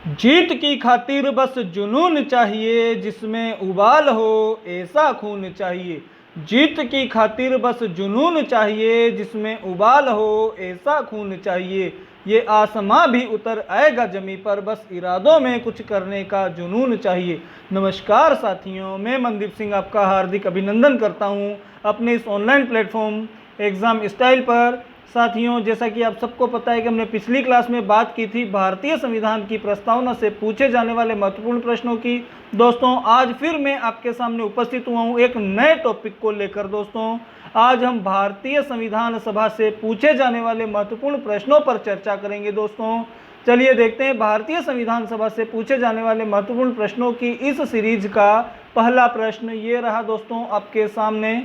जीत की खातिर बस जुनून चाहिए, जिसमें उबाल हो ऐसा खून चाहिए। जीत की खातिर बस जुनून चाहिए, जिसमें उबाल हो ऐसा खून चाहिए। ये आसमां भी उतर आएगा जमी पर, बस इरादों में कुछ करने का जुनून चाहिए। नमस्कार साथियों, मैं मनदीप सिंह आपका हार्दिक अभिनंदन करता हूं अपने इस ऑनलाइन प्लेटफॉर्म एग्ज़ाम स्टाइल पर। साथियों, जैसा कि आप सबको पता है कि हमने पिछली क्लास में बात की थी भारतीय संविधान की प्रस्तावना से पूछे जाने वाले महत्वपूर्ण प्रश्नों की। दोस्तों, आज फिर मैं आपके सामने उपस्थित हुआ हूं एक नए टॉपिक को लेकर। दोस्तों, आज हम भारतीय संविधान सभा से पूछे जाने वाले महत्वपूर्ण प्रश्नों पर चर्चा करेंगे। दोस्तों, चलिए देखते हैं भारतीय संविधान सभा से पूछे जाने वाले महत्वपूर्ण प्रश्नों की इस सीरीज का पहला प्रश्न ये रहा। दोस्तों, आपके सामने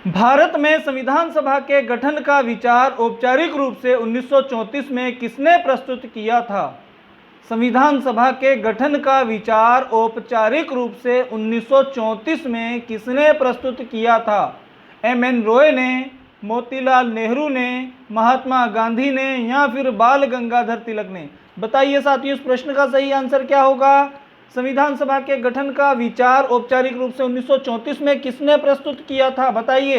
भारत में संविधान सभा के गठन का विचार औपचारिक रूप से 1934 में किसने प्रस्तुत किया था? संविधान सभा के गठन का विचार औपचारिक रूप से 1934 में किसने प्रस्तुत किया था? एम.एन. रॉय ने, मोतीलाल नेहरू ने, महात्मा गांधी ने या फिर बाल गंगाधर तिलक ने? बताइए साथियों, इस प्रश्न का सही आंसर क्या होगा? संविधान सभा के गठन का विचार औपचारिक रूप से 1934 में किसने प्रस्तुत किया था? बताइए।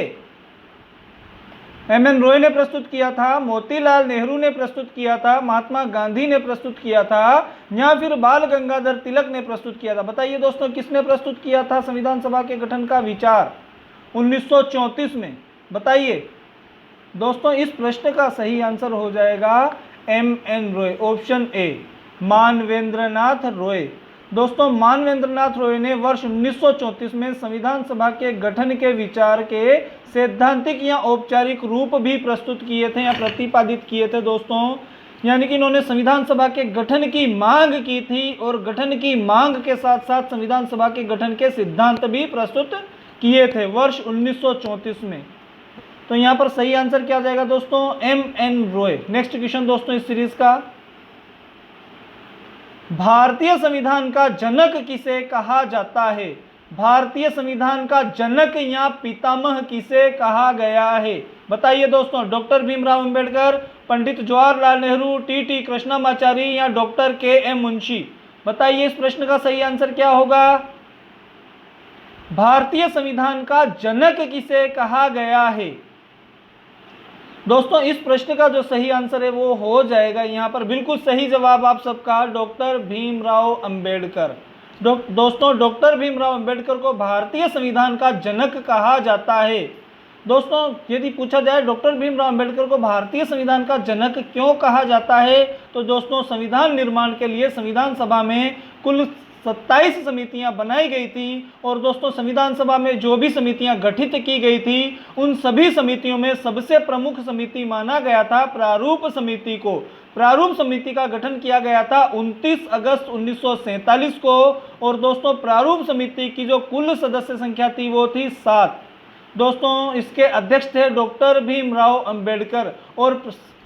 एम.एन. रॉय ने प्रस्तुत किया था, मोतीलाल नेहरू ने प्रस्तुत किया था, महात्मा गांधी ने प्रस्तुत किया था या फिर बाल गंगाधर तिलक ने प्रस्तुत किया था? बताइए दोस्तों, किसने प्रस्तुत किया था संविधान सभा के गठन का विचार 1934 में? बताइए दोस्तों, इस प्रश्न का सही आंसर हो जाएगा M.N.. Roy, option A, Manabendranath Roy. दोस्तों, मानवेंद्रनाथ रॉय ने वर्ष 1934 में संविधान सभा के गठन के विचार के सैद्धांतिक या औपचारिक रूप भी प्रस्तुत किए थे या प्रतिपादित किए थे। दोस्तों, यानी कि इन्होंने संविधान सभा के गठन की मांग की थी और गठन की मांग के साथ साथ संविधान सभा के गठन के सिद्धांत भी प्रस्तुत किए थे वर्ष 1934 में। तो यहाँ पर सही आंसर क्या आ जाएगा दोस्तों? एम.एन. रॉय। नेक्स्ट क्वेश्चन दोस्तों इस सीरीज का, भारतीय संविधान का जनक किसे कहा जाता है? भारतीय संविधान का जनक या पितामह किसे कहा गया है? बताइए दोस्तों, डॉक्टर भीमराव अंबेडकर, पंडित जवाहरलाल नेहरू, टी.टी. कृष्णमाचारी या डॉक्टर के.एम. मुंशी? बताइए इस प्रश्न का सही आंसर क्या होगा? भारतीय संविधान का जनक किसे कहा गया है? दोस्तों, इस प्रश्न का जो सही आंसर है वो हो जाएगा यहाँ पर बिल्कुल सही जवाब आप सबका डॉक्टर भीमराव अंबेडकर। दोस्तों, डॉक्टर भीमराव अंबेडकर को भारतीय संविधान का जनक कहा जाता है। दोस्तों, यदि पूछा जाए डॉक्टर भीमराव अंबेडकर को भारतीय संविधान का जनक क्यों कहा जाता है, तो दोस्तों संविधान निर्माण के लिए संविधान सभा में कुल 27 समितियां बनाई गई थी और दोस्तों संविधान सभा में जो भी समितियां गठित की गई थी उन सभी समितियों में सबसे प्रमुख समिति माना गया था प्रारूप समिति को। प्रारूप समिति का गठन किया गया था 29 अगस्त 1947 को और दोस्तों प्रारूप समिति की जो कुल सदस्य संख्या थी वो थी 7। दोस्तों, इसके अध्यक्ष थे डॉक्टर भीमराव अंबेडकर और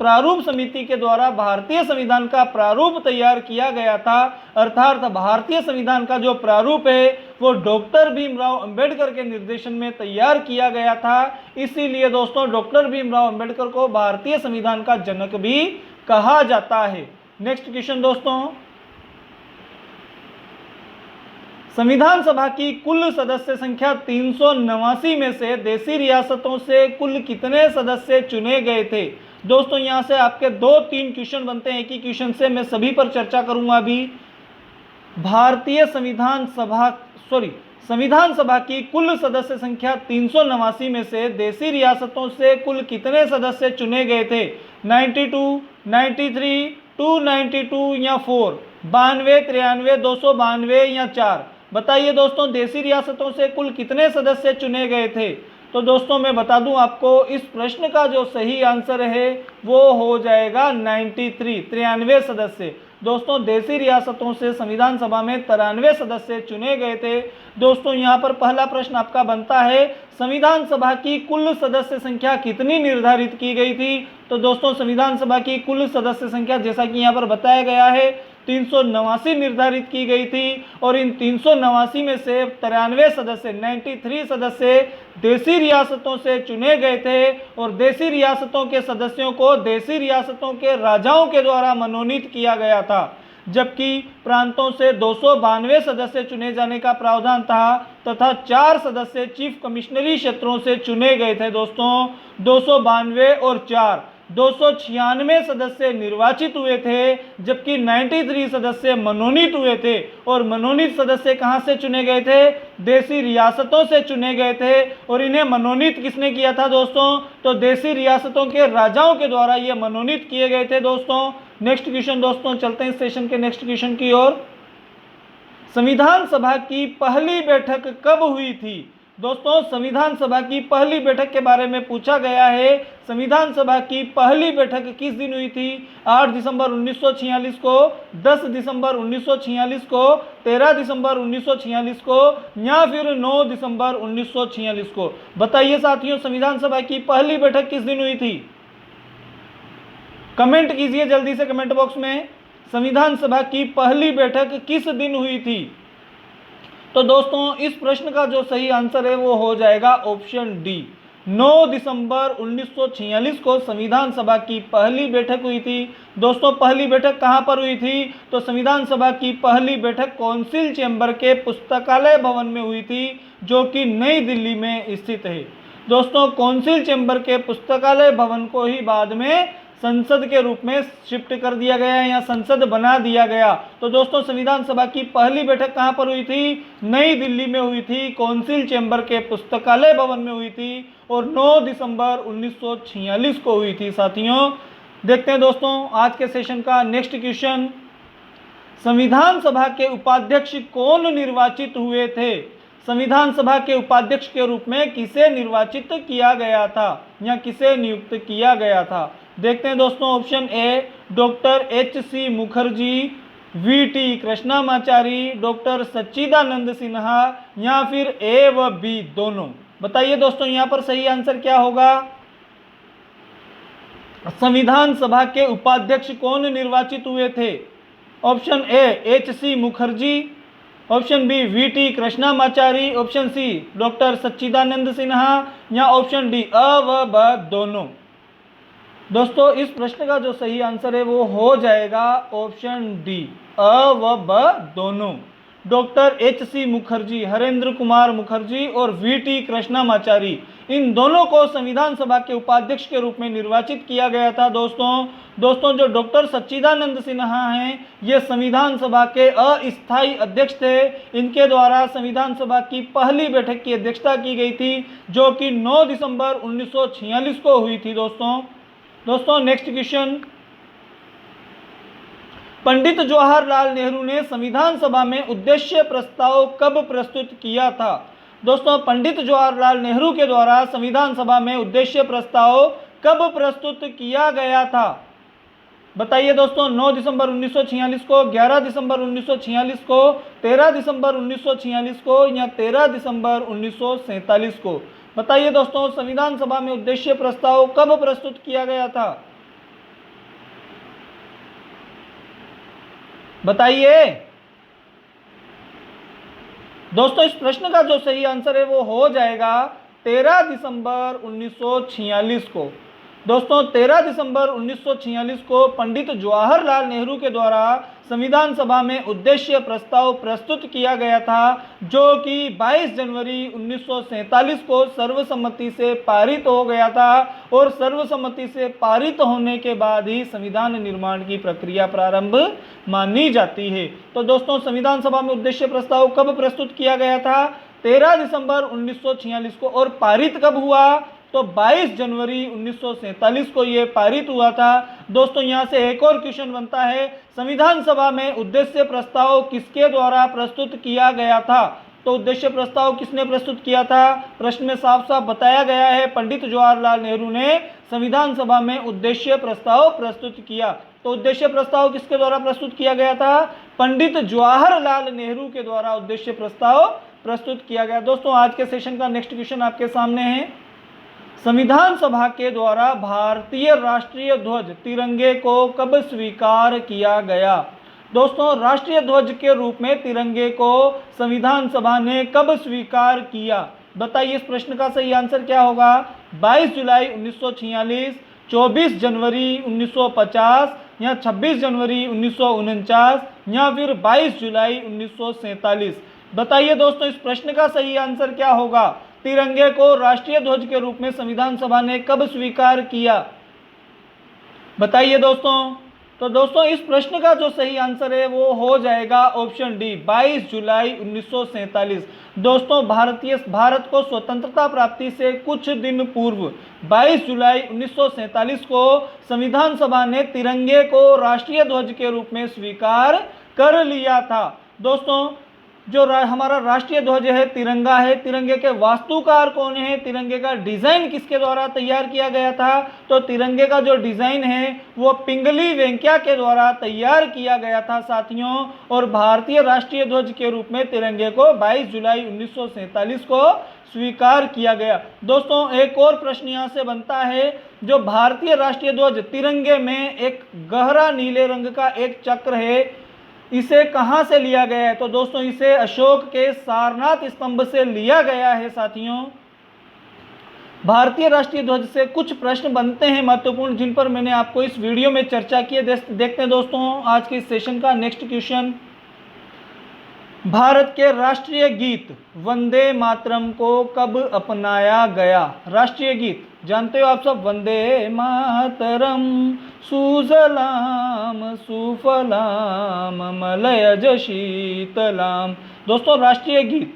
प्रारूप समिति के द्वारा भारतीय संविधान का प्रारूप तैयार किया गया था। अर्थात भारतीय संविधान का जो प्रारूप है वो डॉक्टर भीमराव अंबेडकर के निर्देशन में तैयार किया गया था। इसीलिए दोस्तों डॉक्टर भीमराव अंबेडकर को भारतीय संविधान का जनक भी कहा जाता है। नेक्स्ट क्वेश्चन दोस्तों, संविधान सभा की कुल सदस्य संख्या 389 में से देशी रियासतों से कुल कितने सदस्य चुने गए थे? दोस्तों, यहाँ से आपके 2-3 क्वेश्चन बनते हैं, एक ही क्वेश्चन से मैं सभी पर चर्चा करूंगा अभी। भारतीय संविधान सभा की कुल सदस्य संख्या 389 में से देशी रियासतों से कुल कितने सदस्य चुने गए थे? 92, 93, 292 या 4? 92, 93, 292 या 4? बताइए दोस्तों, देशी रियासतों से कुल कितने सदस्य चुने गए थे? तो दोस्तों मैं बता दूं आपको, इस प्रश्न का जो सही आंसर है वो हो जाएगा 93 सदस्य। दोस्तों, देशी रियासतों से संविधान सभा में 93 सदस्य चुने गए थे। दोस्तों, यहाँ पर पहला प्रश्न आपका बनता है, संविधान सभा की कुल सदस्य संख्या कितनी निर्धारित की गई थी? तो दोस्तों संविधान सभा की कुल सदस्य संख्या जैसा कि यहाँ पर बताया गया है 389 निर्धारित की गई थी और इन 389 में से 93 सदस्य 93 सदस्य देशी रियासतों से चुने गए थे और देशी रियासतों के सदस्यों को देशी रियासतों के राजाओं के द्वारा मनोनीत किया गया था, जबकि प्रांतों से 292 सदस्य चुने जाने का प्रावधान था तथा 4 सदस्य चीफ कमिश्नरी क्षेत्रों से चुने गए थे। दोस्तों 292 और 4 296 सदस्य निर्वाचित हुए थे, जबकि 93 सदस्य मनोनीत हुए थे और मनोनीत सदस्य कहां से चुने गए थे? देशी रियासतों से चुने गए थे। और इन्हें मनोनीत किसने किया था दोस्तों? तो देशी रियासतों के राजाओं के द्वारा ये मनोनीत किए गए थे। दोस्तों नेक्स्ट क्वेश्चन, दोस्तों चलते हैं इस सेशन के नेक्स्ट क्वेश्चन की ओर। संविधान सभा की पहली बैठक कब हुई थी? दोस्तों संविधान सभा की पहली बैठक के बारे में पूछा गया है। संविधान सभा की पहली बैठक किस दिन हुई थी? 8 दिसंबर 1946 को, 10 दिसंबर 1946 को, 13 दिसंबर 1946 को या फिर 9 दिसंबर 1946 को? बताइए साथियों, संविधान सभा की पहली बैठक किस दिन हुई थी? कमेंट कीजिए जल्दी से कमेंट बॉक्स में, संविधान सभा की पहली बैठक किस दिन हुई थी? तो दोस्तों इस प्रश्न का जो सही आंसर है वो हो जाएगा ऑप्शन डी, 9 दिसंबर 1946 को संविधान सभा की पहली बैठक हुई थी। दोस्तों पहली बैठक कहां पर हुई थी? तो संविधान सभा की पहली बैठक कौंसिल चैम्बर के पुस्तकालय भवन में हुई थी, जो कि नई दिल्ली में स्थित है। दोस्तों कौंसिल चैम्बर के पुस्तकालय भवन को ही बाद में संसद के रूप में शिफ्ट कर दिया गया या संसद बना दिया गया। तो दोस्तों संविधान सभा की पहली बैठक कहां पर हुई थी? नई दिल्ली में हुई थी, कौंसिल चैम्बर के पुस्तकालय भवन में हुई थी और 9 दिसंबर 1946 को हुई थी। साथियों देखते हैं दोस्तों आज के सेशन का नेक्स्ट क्वेश्चन। संविधान सभा के उपाध्यक्ष कौन निर्वाचित हुए थे? संविधान सभा के उपाध्यक्ष के रूप में किसे निर्वाचित किया गया था या किसे नियुक्त किया गया था? देखते हैं दोस्तों, option A doctor HC. Mukherjee, VT. Krishnamachari, doctor Sachchidanand Sinha या फिर ए व बी दोनों। बताइए दोस्तों यहाँ पर सही आंसर क्या होगा? संविधान सभा के उपाध्यक्ष कौन निर्वाचित हुए थे? Option A HC. Mukherjee, option B VT. Krishnamachari, option C doctor Sachchidanand Sinha या ऑप्शन डी अ व ब दोनों। दोस्तों इस प्रश्न का जो सही आंसर है वो हो जाएगा ऑप्शन डी, अ व ब दोनों। Doctor HC. मुखर्जी, हरेंद्र कुमार मुखर्जी और वी.टी. कृष्णमाचारी, इन दोनों को संविधान सभा के उपाध्यक्ष के रूप में निर्वाचित किया गया था। दोस्तों जो डॉक्टर सच्चिदानंद सिन्हा हैं ये संविधान सभा के अस्थायी अध्यक्ष थे। इनके द्वारा संविधान सभा की पहली बैठक की अध्यक्षता की गई थी, जो कि 9 दिसंबर 1946 को हुई थी। दोस्तों नेक्स्ट क्वेश्चन, पंडित जवाहरलाल नेहरू ने संविधान सभा में उद्देश्य प्रस्ताव कब प्रस्तुत किया था? दोस्तों पंडित जवाहरलाल नेहरू के द्वारा संविधान सभा में उद्देश्य प्रस्ताव कब प्रस्तुत किया गया था? बताइए दोस्तों, 9 दिसंबर 1946 को, 11 दिसंबर 1946 को, 13 दिसंबर 1946 को या 13 दिसंबर 1947 को? बताइए दोस्तों संविधान सभा में उद्देश्य प्रस्ताव कब प्रस्तुत किया गया था? बताइए दोस्तों, इस प्रश्न का जो सही आंसर है वो हो जाएगा 13 दिसंबर 1946 को। दोस्तों 13 दिसंबर 1946 को पंडित जवाहरलाल नेहरू के द्वारा संविधान सभा में उद्देश्य प्रस्ताव प्रस्तुत किया गया था, जो कि 22 जनवरी 1947 को सर्वसम्मति से पारित हो गया था और सर्वसम्मति से पारित होने के बाद ही संविधान निर्माण की प्रक्रिया प्रारंभ मानी जाती है। तो दोस्तों संविधान सभा में उद्देश्य प्रस्ताव कब प्रस्तुत किया गया था? 13 दिसंबर 1946 को। और पारित कब हुआ? तो 22 जनवरी 1947 को ये पारित हुआ था। दोस्तों यहाँ से एक और क्वेश्चन बनता है, संविधान सभा में उद्देश्य प्रस्ताव किसके द्वारा प्रस्तुत किया गया था? तो उद्देश्य प्रस्ताव किसने प्रस्तुत किया था? प्रश्न में साफ साफ बताया गया है, पंडित जवाहरलाल नेहरू ने संविधान सभा में उद्देश्य प्रस्ताव प्रस्तुत किया। तो उद्देश्य प्रस्ताव किसके द्वारा प्रस्तुत किया गया था? पंडित जवाहरलाल नेहरू के द्वारा उद्देश्य प्रस्ताव प्रस्तुत किया गया। दोस्तों आज के सेशन का नेक्स्ट क्वेश्चन आपके सामने है, संविधान सभा के द्वारा भारतीय राष्ट्रीय ध्वज तिरंगे को कब स्वीकार किया गया? दोस्तों राष्ट्रीय ध्वज के रूप में तिरंगे को संविधान सभा ने कब स्वीकार किया? बताइए इस प्रश्न का सही आंसर क्या होगा? 22 जुलाई 1946, 24 जनवरी 1950 या 26 जनवरी 1949 या फिर 22 जुलाई 1947। बताइए दोस्तों इस प्रश्न का सही आंसर क्या होगा? तिरंगे को राष्ट्रीय ध्वज के रूप में संविधान सभा ने कब स्वीकार किया? बताइए दोस्तों। तो दोस्तों इस प्रश्न का जो सही आंसर है वो हो जाएगा ऑप्शन डी, 22 जुलाई 1947। दोस्तों भारत को स्वतंत्रता प्राप्ति से कुछ दिन पूर्व 22 जुलाई 1947 को संविधान सभा ने तिरंगे को राष्ट्रीय ध्वज के रूप में स्वीकार कर लिया था। दोस्तों जो हमारा राष्ट्रीय ध्वज है तिरंगा है, तिरंगे के वास्तुकार कौन है, तिरंगे का डिजाइन किसके द्वारा तैयार किया गया था? तो तिरंगे का जो डिजाइन है वो पिंगली वेंकैया के द्वारा तैयार किया गया था साथियों। और भारतीय राष्ट्रीय ध्वज के रूप में तिरंगे को 22 जुलाई 1947 को स्वीकार किया गया। दोस्तों एक और प्रश्न यहाँ से बनता है, जो भारतीय राष्ट्रीय ध्वज तिरंगे में एक गहरा नीले रंग का एक चक्र है, इसे कहां से लिया गया है? तो दोस्तों इसे अशोक के सारनाथ स्तंभ से लिया गया है साथियों। भारतीय राष्ट्रीय ध्वज से कुछ प्रश्न बनते हैं महत्वपूर्ण, जिन पर मैंने आपको इस वीडियो में चर्चा की है। देखते हैं दोस्तों आज के इस सेशन का नेक्स्ट क्वेश्चन। भारत के राष्ट्रीय गीत वंदे मातरम को कब अपनाया गया? राष्ट्रीय गीत जानते हो आप सब, वंदे मातरम सुजलाम सुफलाम मलयज शीतलाम। दोस्तों राष्ट्रीय गीत,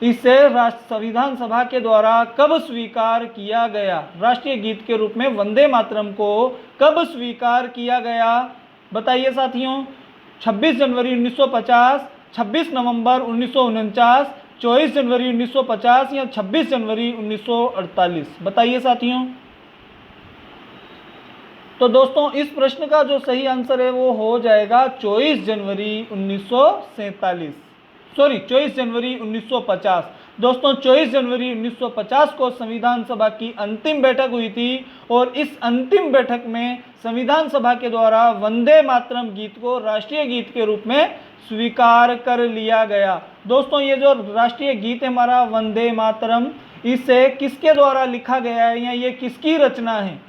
इसे संविधान सभा के द्वारा कब स्वीकार किया गया? राष्ट्रीय गीत के रूप में वंदे मातरम को कब स्वीकार किया गया? बताइए साथियों। 26 जनवरी 1950, 26 नवंबर 1949, 24 जनवरी 1950 या 26 जनवरी 1948। बताइए साथियों। तो दोस्तों इस प्रश्न का जो सही आंसर है वो हो जाएगा 24 जनवरी 1947, सॉरी 24 जनवरी 1950। दोस्तों 24 जनवरी 1950 को संविधान सभा की अंतिम बैठक हुई थी और इस अंतिम बैठक में संविधान सभा के द्वारा वंदे मातरम गीत को राष्ट्रीय गीत के रूप में स्वीकार कर लिया गया। दोस्तों ये जो राष्ट्रीय गीत है हमारा वंदे मातरम, इसे किसके द्वारा लिखा गया है या ये किसकी रचना है?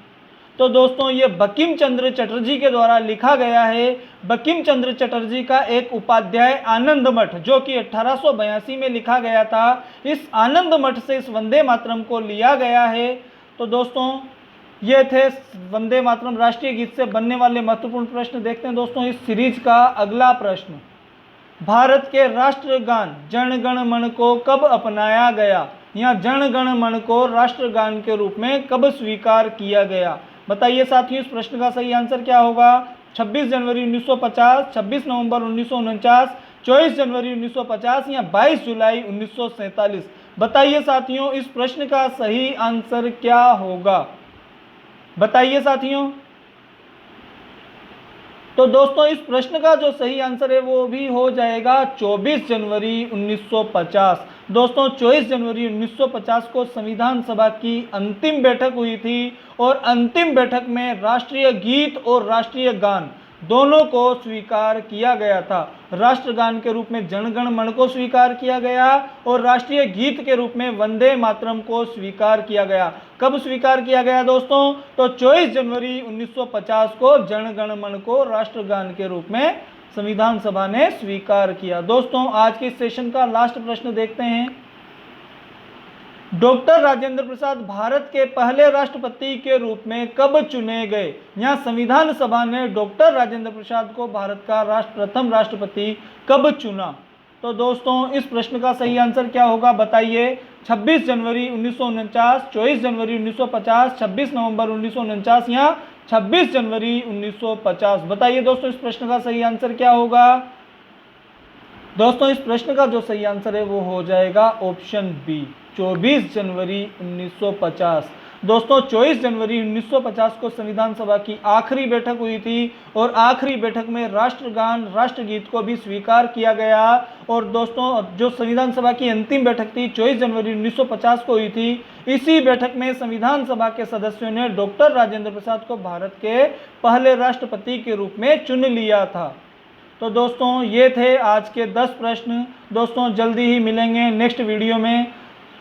तो दोस्तों ये बंकिम चंद्र चटर्जी के द्वारा लिखा गया है। बंकिम चंद्र चटर्जी का एक उपाध्याय आनंद मठ, जो कि 1882 में लिखा गया था, इस आनंद मठ से इस वंदे मातरम को लिया गया है। तो दोस्तों ये थे वंदे मातरम राष्ट्रीय गीत से बनने वाले महत्वपूर्ण प्रश्न। देखते हैं दोस्तों इस सीरीज का अगला प्रश्न। भारत के राष्ट्रगान जन गण मन को कब अपनाया गया या जन गण मन को राष्ट्रगान के रूप में कब स्वीकार किया गया? बताइए साथियों इस प्रश्न का सही आंसर क्या होगा? 26 जनवरी 1950, 26 नवंबर 1949, 24 जनवरी 1950 या 22 जुलाई 1947। बताइए साथियों इस प्रश्न का सही आंसर क्या होगा? बताइए साथियों। तो दोस्तों इस प्रश्न का जो सही आंसर है वो भी हो जाएगा 24 जनवरी 1950। दोस्तों 24 जनवरी 1950 को संविधान सभा की अंतिम बैठक हुई थी और अंतिम बैठक में राष्ट्रीय गीत और राष्ट्रीय गान दोनों को स्वीकार किया गया था। राष्ट्रगान के रूप में जन गण मन को स्वीकार किया गया और राष्ट्रीय गीत के रूप में वंदे मातरम को स्वीकार किया गया। कब स्वीकार किया गया दोस्तों? तो 24 जनवरी 1950 को जन गण मन को राष्ट्रगान के रूप में संविधान सभा ने स्वीकार किया। दोस्तों आज के सेशन का लास्ट प्रश्न देखते हैं। डॉक्टर राजेंद्र प्रसाद भारत के पहले राष्ट्रपति के रूप में कब चुने गए? यहाँ संविधान सभा ने डॉक्टर राजेंद्र प्रसाद को भारत का प्रथम राष्ट्रपति कब चुना? तो दोस्तों इस प्रश्न का सही आंसर क्या होगा? बताइए। 26 जनवरी 1949, 24 जनवरी 1950, 26 नवंबर 1949 या 26 जनवरी 1950। बताइए दोस्तों इस प्रश्न का सही आंसर क्या होगा? दोस्तों इस प्रश्न का जो सही आंसर है वो हो जाएगा ऑप्शन बी, 24 जनवरी 1950। दोस्तों 24 जनवरी 1950 को संविधान सभा की आखिरी बैठक हुई थी और आखिरी बैठक में राष्ट्रगान राष्ट्रगीत को भी स्वीकार किया गया। और दोस्तों जो संविधान सभा की अंतिम बैठक थी 24 जनवरी 1950 को हुई थी, इसी बैठक में संविधान सभा के सदस्यों ने डॉक्टर राजेंद्र प्रसाद को भारत के पहले राष्ट्रपति के रूप में चुन लिया था। तो दोस्तों ये थे आज के 10 प्रश्न। दोस्तों जल्दी ही मिलेंगे नेक्स्ट वीडियो में।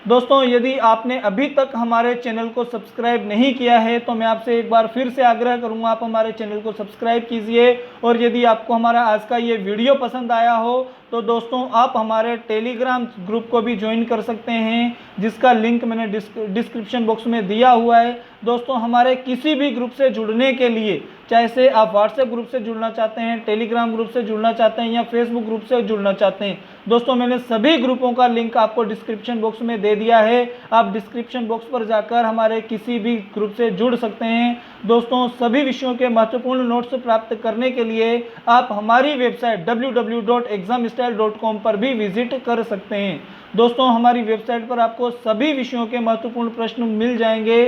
दोस्तों यदि आपने अभी तक हमारे चैनल को सब्सक्राइब नहीं किया है तो मैं आपसे एक बार फिर से आग्रह करूंगा, आप हमारे चैनल को सब्सक्राइब कीजिए। और यदि आपको हमारा आज का ये वीडियो पसंद आया हो तो दोस्तों आप हमारे टेलीग्राम ग्रुप को भी ज्वाइन कर सकते हैं, जिसका लिंक मैंने डिस्क्रिप्शन बॉक्स में दिया हुआ है। दोस्तों हमारे किसी भी ग्रुप से जुड़ने के लिए, चाहे से आप व्हाट्सएप ग्रुप से जुड़ना चाहते हैं, टेलीग्राम ग्रुप से जुड़ना चाहते हैं या फेसबुक ग्रुप से जुड़ना चाहते हैं, दोस्तों मैंने सभी ग्रुपों का लिंक आपको डिस्क्रिप्शन बॉक्स में दे दिया है। आप डिस्क्रिप्शन बॉक्स पर जाकर हमारे किसी भी ग्रुप से जुड़ सकते हैं। दोस्तों सभी विषयों के महत्वपूर्ण नोट्स प्राप्त करने के लिए आप हमारी वेबसाइट www.examstyle.com पर भी विजिट कर सकते हैं। दोस्तों हमारी वेबसाइट पर आपको सभी विषयों के महत्वपूर्ण प्रश्न मिल जाएंगे।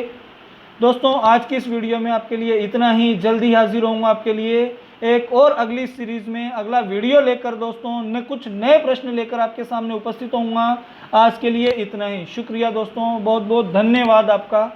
दोस्तों आज की इस वीडियो में आपके लिए इतना ही। जल्दी हाजिर होऊंगा आपके लिए एक और अगली सीरीज में अगला वीडियो लेकर। दोस्तों न कुछ नए प्रश्न लेकर आपके सामने उपस्थित होऊंगा। आज के लिए इतना ही। शुक्रिया दोस्तों, बहुत बहुत धन्यवाद आपका।